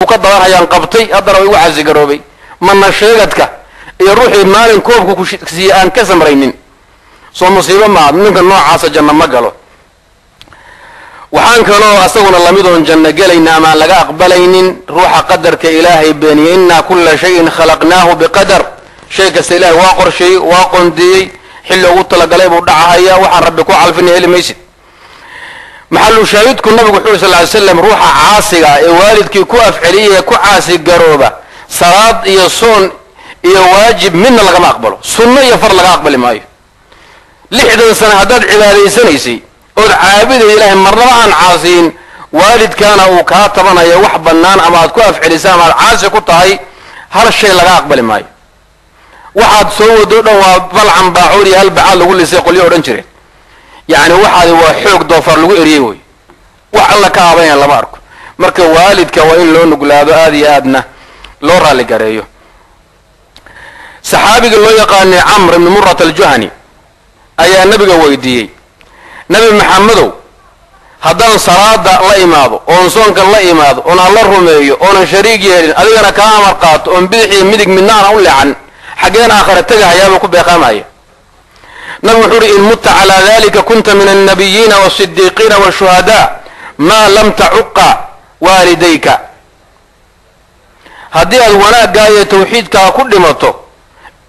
وكدر هيان قبطي أدرى ويوعز قروبي من شيغتك يروحي مالين كوبكو كسيان كسم رينين سو مصيبة ما منك النوع عاصة جنة مقالو وحان كانوا أستغن الله مدون جنة قلينا ما لقى أقبلين روح قدر كإلهي بني إنا كل شيء خلقناه بقدر شيء كسيله واقر شيء واقن دي حلو وطلق قليب ودعها هيا وحان ربكو عالفني هلي ميسد محلو شاهدكم النبي صلى الله عليه وسلم روح عاصقة والدك كو أفعلية كو عاصق قروبة صلاة يصون واجب من لغا ما أقبله سنة يفر لغا أقبل مايو لحدا سنة هداد عبادي سنيسي ود عابد إلهي مرة عن عاصين والد كان وكاتبنا يوح بنان أما كو أفعلي سامة عاصق طهي هر الشيء لغا أقبل مايو واحد سوى دودا وبلعن باعوري هالبعال لقول لي سيقول لي أورنجري يعني واحد هو حوق دوفر لغو إريوي وحالله كابين لما أركو مركا والدك وإن لو نقول هذا آدي آدنا لو رالي قريو صحابي قال له يقاني عمرو بن مرة الجهني أي النبي ويدي نبي محمد هدان صلاة لا إماده ونصونك لا إماده ون الله رميه ون شريك يهلين أذينا كامر قاط ون بيحي مدق من نار أقول لعن حقين آخر اتجاه يا مكوب يقامي نبي حوري إن مت على ذلك كنت من النبيين والصديقين والشهداء ما لم تعق والديك هدي الولاء قاية توحيدك كل مطو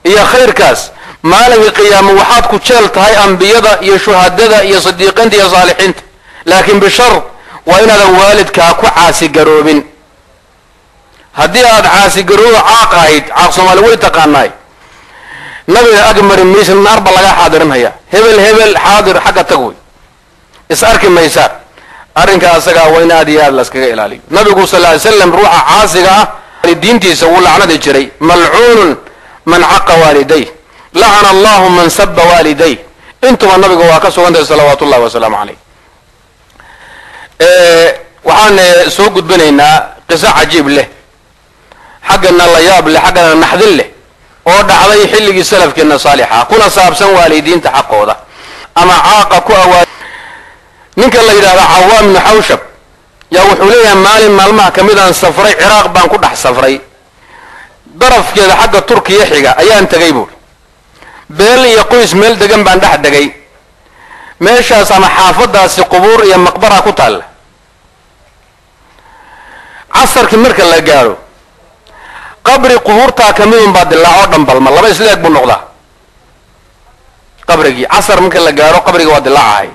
يا خير كاس ما لم قيام وحاد كتشلت هاي أنبياء يا شهداء يا صديقين يا صالحين لكن بشرط وإن هذا والدك أكو عاسي قروبين هدي هذا عاسي قروب عاقايد عاقصم الولي تقاناي نبي أجمر ميس النار بلغا حاضرين هيا هبل حاضر حق تقوي اسأرك ميسار أرنك أسقى وين أدي هذا لسكى إلالي نبي صلى الله عليه وسلم روح عاسقة الدين تيسول لعنة الجري ملعون من عق والديه لعن الله من سب والديه انتم النبي واكسوا عند صلوات الله وسلام عليه وحان سوق بيننا قصة عجيب له حقنا الله ياب له حقنا نحذل له oo dhacday xilligii salafkeena saalixa kuna saabsan waalidiinta xaqooda ama caaqa ku awaad ninka la yiraahdo Awaam ibn Hawshab yaa wuxuu leeyahay maalin maalmaha kamidaan safray Ciraaq baan ku dhax safray darafkeeda xagga Turkiya xiga ayaan tagay buu beel iyo qoys meel degan baan dhex degay meeshaas ama xaafadaasi qubuur iyo maqbara ku taal casarkii marka la gaaro قبر قبورتا كمين بعد الله عودن بالما لما يسلك بنقضة قبري عصر ممكن لجارو قبري بعد الله عاي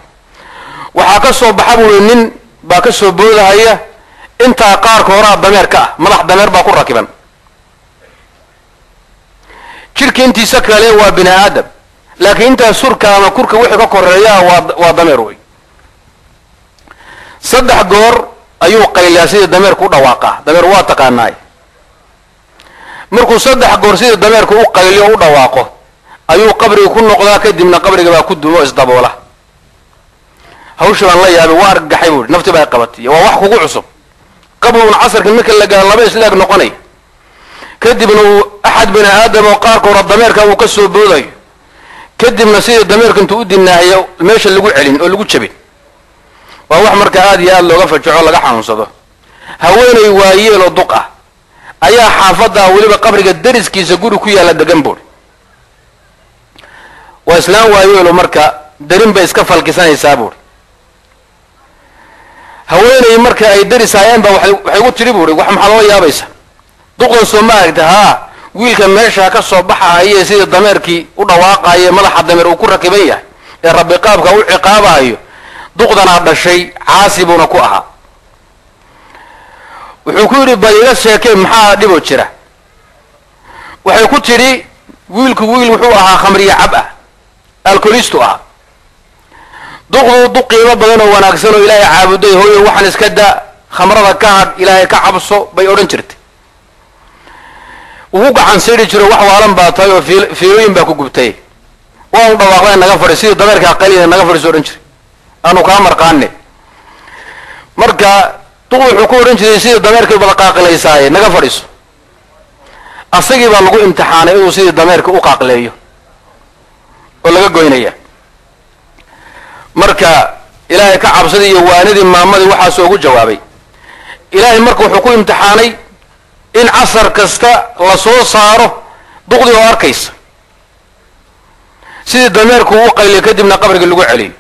وحكسوا بحبوا إنن باكسوا بوذا هي أنت قارك وراء دمير كا ملح دمير باكور راكبا شرك أنت سكر له وبني آدم لكن أنت سركا ما كورك وحكا كوريا ودميروي صدح جور أيوة قيل يا سيد دمير كودا واقع دمير واتقا ناي markuu saddex goor sida dameerku u qayliyo u dhawaaqo ayuu qabriga ku noqdaa kadibna qabriga baa ku dumo isdaboola hawshan la yaabay waa argagaxay buu nafti baa qabatay waa wax kugu cusub qabrun casarka marka la gaaro laba islaag noqonay kadibna ahad bani aadam oo qaar koor dameerka uu ka soo booday kadibna sida dameerka intuu u dinaayo meesha lagu celin oo lagu jabin waa wax marka aad iyo aad looga fajaco laga xanuunsado haweenay waayeel oo duq ah ayaa xaafada waliba qabriga dariskiisa guri ku yaala degan buu waa islaan waayeelo marka darin bay iska falkisanaysaa buu haweenay marka ay darisayeen ba waxay ugu tiri buu wax maxaa loo yaabaysa duqon Soomaaliga ha wiilka meesha ka soo baxay sida dameerkii u dhawaaqay madaxa dameer uu ku rakiban yahay ee rabbi qaabka u ciqaabayo duqdana dhashay caasibuna ku ahaa wuxuu ku yiri bariga sheekay maxaa dhibo jira waxay ku tiri wiilku wuxuu ahaa khamriya cab ah alkoolistu ah duqiiba badan oo wanaagsan oo ilaahay caabuday hooyo waxaan iska daa khamrada ka had ilaahay ka cabso bay oran jirtay ugu gacan seeri jiro wax waalan baa tahay oo fiilooyin baa ku gubtay waa u dhawaaqay naga fariisiyo dameerka qaliina naga fariisiyo oran jiray aanu ka marqaanne marka wuxuu ku oran jiray sida dameerka bada qaaqlaysaay naga fadhiiso asagii baa lagu imtixaanay inuu sida dameerka u qaaqleeyo oo laga goynaya marka ilaahay ka cabsaday iyo waanidii maamadii waxa soo ugu jawaabay ilaahay marka wuxuu ku imtixaanay in casar kasta la soo saaro duqdii oo arkaysa sidii dameerku uu qayliyo kadibna qabriga lagu celiyo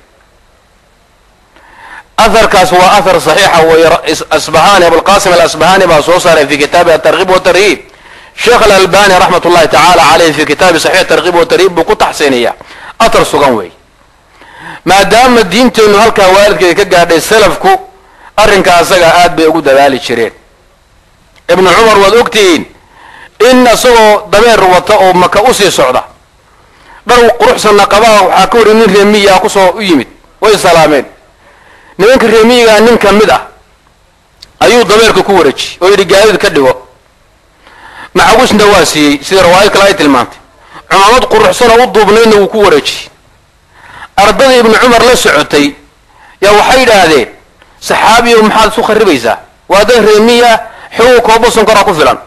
atharkaas waa athar saxiixa way asbahani abulqasim alasbahani baa soo saaray fi kitaabi atarghib watarhiib sheekh alalbani raxmat ullahi tacaala caleyh fi kitaabi saxiix targhib watarhiib buu ku taxsiinaya athar sugan wey maadaama diinteennu halkaa waalidkeeda ka gaadhay salafku arrinka asaga aad bay ugu dadaali jireen ibnu cumar waad ogtihiin in isagoo dameer wata oo maka usii socda dhar quruxsanna qabaha waxaa ka hori nin reemiya kusoo u yimid way salaameen nimanka reemiyigaa nin ka mid ah ayuu dameerka ku wareejiyey oo yidhi gaadiid ka dhigo macagusna waa siiyey sida riwaayad kale ay tilmaantay cumaamad quruxsanoo u duubnaydna wuu ku wareejiyey ardadii ibnu cumar la socotay yaa waxay yidhaahdeen saxaabiyo maxaad isu kharibaysaa waa dan reemiya xogow koobo sonkora ku filan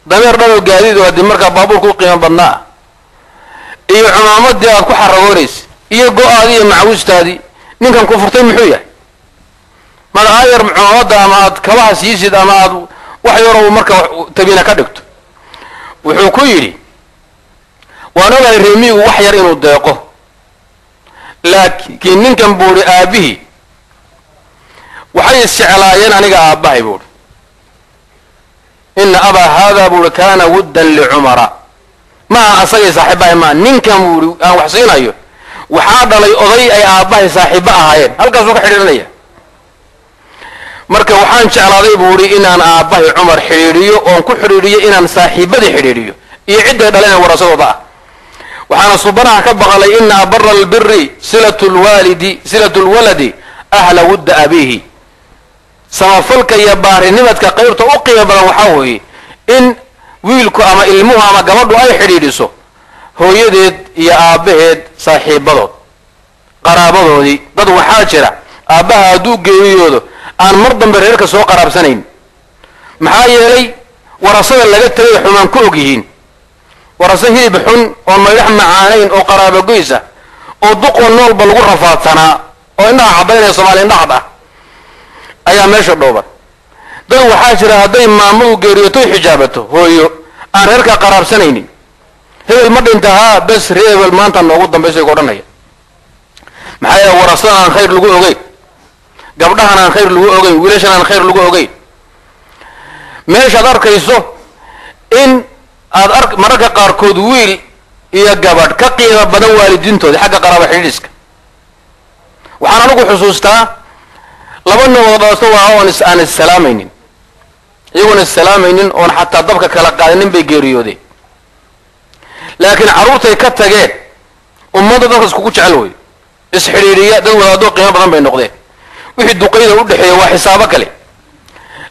dameer dhanoo gaadiid oo haddii markaa baabuurka u qiimo badnaa iyo cumaamadii aad ku xaragoonaysa iyo go-aadii iyo macawistaadii ninkan ku furtay muxuu yahay magacaayar cumaamadda ama aad kabaha siisid ama aad wax yaroo marka tabiina ka dhigto wuxuu ku yidhi waan ogahay reemiyigu wax yar inuu deeqo laakiin ninkan buuhi aabbihii waxay isjeclaayeen aniga aabbahay buuhi ina abaa haadaa buuhi kaana wuddan licumara maaha asagay saaxiibahay maa ninkan buuhi aan wax siinayo waxaa dhalay oday ay aabbahay saaxiibo ahaayeen halkaasuu ka xidhiidhanaya marka waxaan jeclaaday buuhi inaan aabbahay cumar xidhiidhiyo oon ku xidhiidhiyo inaan saaxiibadii xidhiidhiyo iyo cidday dhaleen warasadooda ah waxaana subanaha ka baqalay ina abara albiri silatu lwaladi ahla wudda abiihi samafalka iyo baarinimadka qaybta u qiimo badan waxaa weeye in wiilku ama ilmuhu ama gabadhu ay xidhiidhiso hooyadeed iyo aabbaheed saaxiibadood qaraabadoodii dad waxaa jira aabbaha hadduu geeriyoodo aan mar dambe reerka soo qaraabsanayn maxaa yeelay warasada laga tagay xumaan ku og yihiin warase hilib xun oon maydhax macaanayn oo qaraabogoysa oo duqoo noolba lagu rafaadsanaa oo indhaha caddaynaya soomaali indhahad ah ayaa meesha dhooban dad waxaa jira hadday maamadu geeriyotoy xijaabato hooyo aan reerka qaraabsanaynin hebel ma dhinta haa bes ree hebel maanta noogu dambaysa ga odhanaya maxaa yeele warasadan aan khayr lagu ogeyn gabdhahan aan khayr lagu ogeyn wiilashan aan khayr lagu ogeyn meeshaad arkayso in aad mararka qaarkood wiil iyo gabadh ka qiimo badan waalidiintooda xagga qaraaba xidhiidhiska waxaan anigu xusuustaa laba nabood dhaasto waa oon aan issalaamaynin iyagoon issalaamaynin oon xataa dabka kala qaadanin bay geeriyoodeen laakiin carruurtay ka tageen ummadda dadka iskugu jecel wey isxidhiidhiya dad wadaadoo qiimo badan bay noqdeen wixii duqayda u dhexeeya waa xisaabo kale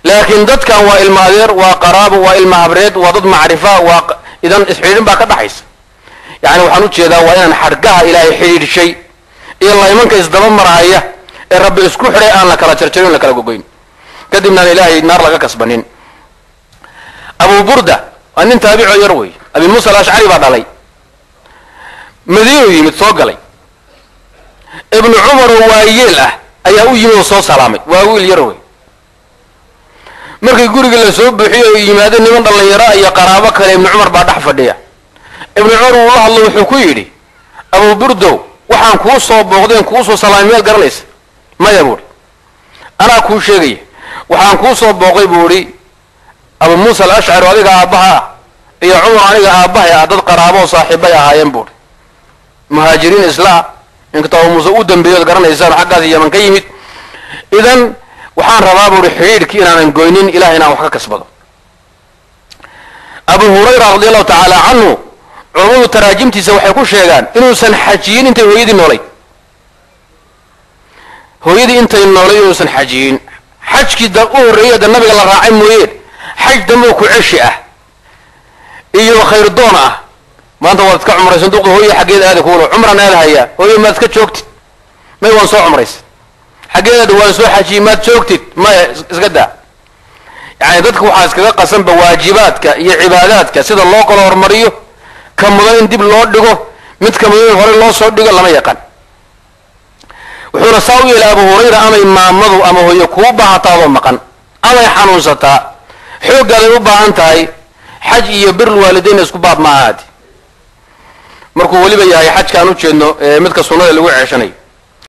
laakiin dadkan waa ilma adeer waa qaraabo waa ilma habreed waa dad macrifa waa idan isxidhiidhin baa ka dhaxaysa yacni waxaan u jeedaa waa inaan xadhgaha ilaahay xidhiidhishay iyo laymanka isdaba marahaya ee rabbi isku xidhay aan la kala jarjarin la kala gogoyn kadibna aan ilaahay naar laga kasbanin abu burda waa nin taabico yar wey abi muusa alashcari baa dhalay madiinuu yimid soo galay ibnu cumar oo waayeel ah ayaa u yimid oo soo salaamay waa wiil yar wey markii gurigii la soo buuxiyo oo yimaadeen niman dhallinyaro iyo qaraabo kale ibnu cumar baa dhex fadhiya ibnu cumar uu la hadlo wuxuu ku yidhi abu burdow waxaan kuu soo booqdeen kuu soo salaamay miyaad garanaysa maya buuhi anaa kuu sheegaya waxaan kuu soo booqay buuhi abu muusa alashcari oo adiga aabbaha ah iyo cumar aniga aabbahay ah dad qaraabo oo saaxiibbay ahaayeen buuhi muhaajiriin islaa inkasta abu muuse u dambeeyood garanaysaan xaggaas yaman ka yimid idan waxaan rabaa buuhi xidhiidhkii inaanan goynin ilaah inaan wax ka kasbado abu hurayra radi allahu tacaala canhu culummadu taraajimtiisa waxay ku sheegaan inuusan xajiyin intay hooyadii noolay hooyadii intay noolay inuusan xajiyin xajkii u horreeyay da nabiga la raacay mooyeen xaj dambe ku ceshi ah iyo khayrdoon ah maanta waad iska cumraysan duqda hooya xaggeeda aada kuulo cumran aada hayaa hooyo maad iska joogtid may waan soo cumraysan xaggeeda waan soo xajiyey maad joogtid maya iska daa yacni dadka waxaa iskaga qasanba waajibaadka iyo cibaadaadka sida loo kala hormariyo ka mudan in dib loo dhigo mid ka mudan in hore loo soo dhigo lama yaqaan wuxuuna saa u yeelay abu hurayra amay maamadu ama hooyo kuu baahataadoo maqan amay xanuunsataa xoogaaday u baahan tahay xaj iyo bir waalidayn isku baab ma ahaadi markuu waliba yahay xajkaan u jeedno midka sunnada lagu ceeshanayo